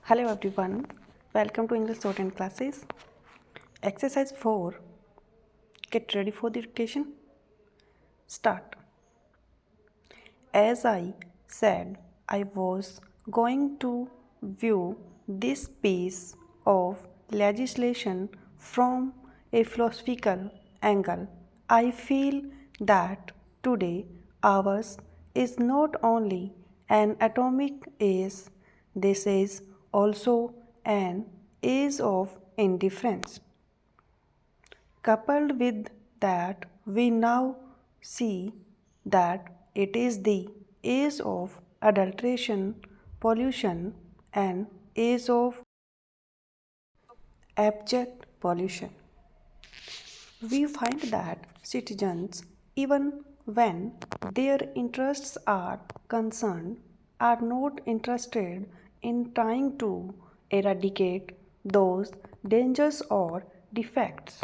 Hello everyone, welcome to English Shorthand classes. Exercise 4. Get ready for the dictation. Start. As I said, I was going to view this piece of legislation from a philosophical angle. I feel that today ours is not only an atomic age, this is also an age of indifference. Coupled with that, we now see that it is the age of adulteration, pollution, and age of abject pollution. We find that citizens, even when their interests are concerned, are not interested in trying to eradicate those dangers or defects.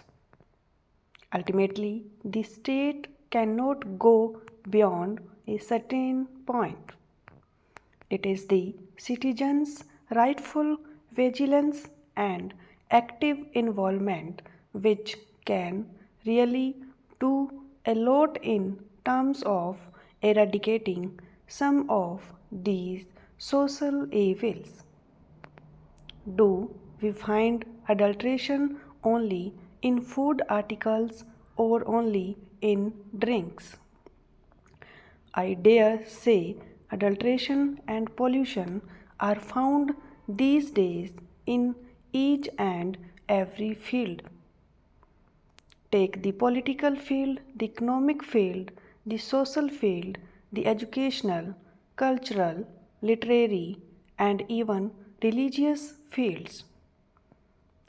Ultimately, the state cannot go beyond a certain point. It is the citizens' rightful vigilance and active involvement which can really do a lot in terms of eradicating some of these social evils. Do we find adulteration only in food articles or only in drinks? I dare say adulteration and pollution are found these days in each and every field. Take the political field, the economic field, the social field, the educational, cultural, literary, and even religious fields.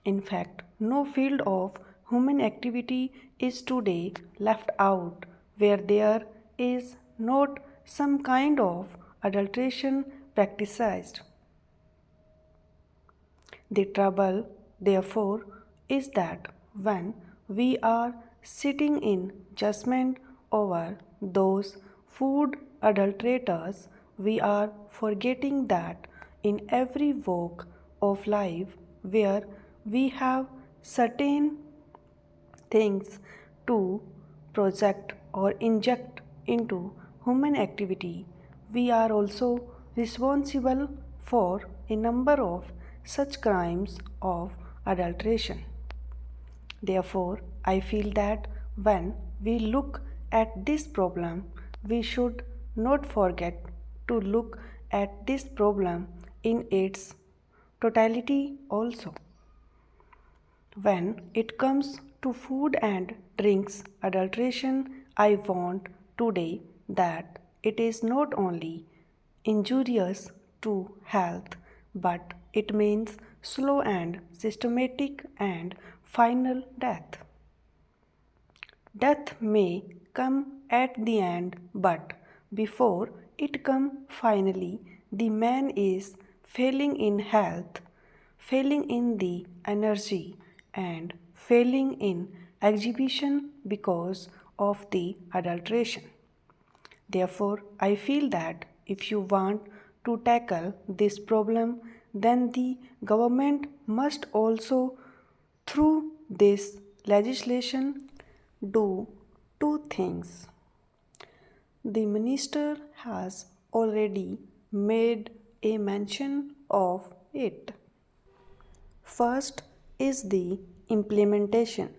In fact, no field of human activity is today left out where there is not some kind of adulteration practiced. The trouble, therefore, is that when we are sitting in judgment over those food adulterators, we are forgetting that in every walk of life where we have certain things to project or inject into human activity, we are also responsible for a number of such crimes of adulteration. Therefore, I feel that when we look at this problem, we should not forget to look at this problem in its totality also. When it comes to food and drinks adulteration, I want today that it is not only injurious to health but it means slow and systematic and final death. Death may come at the end, but before it come finally, the man is failing in health, failing in the energy, and failing in exhibition because of the adulteration. Therefore, I feel that if you want to tackle this problem, then the government must also, through this legislation, do two things. The minister has already made a mention of it. First is the implementation.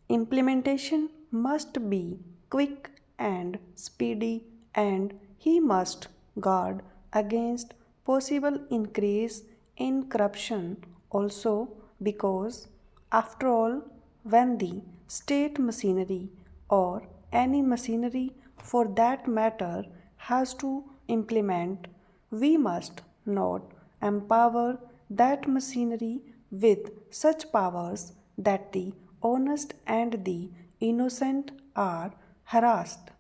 Implementation must be quick and speedy, and he must guard against possible increase in corruption also, because after all, when the state machinery or any machinery for that matter has to implement, we must not empower that machinery with such powers that the honest and the innocent are harassed.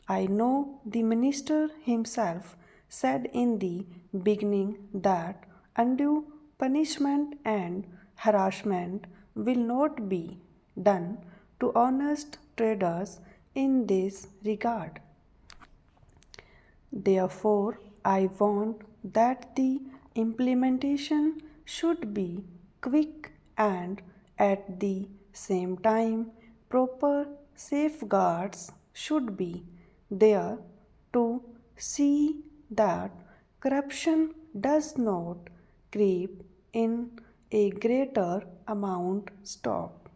I know the minister himself said in the beginning that undue punishment and harassment will not be done to honest traders in this regard. Therefore, I want that the implementation should be quick and at the same time proper safeguards should be there to see that corruption does not creep in a greater amount. Stop.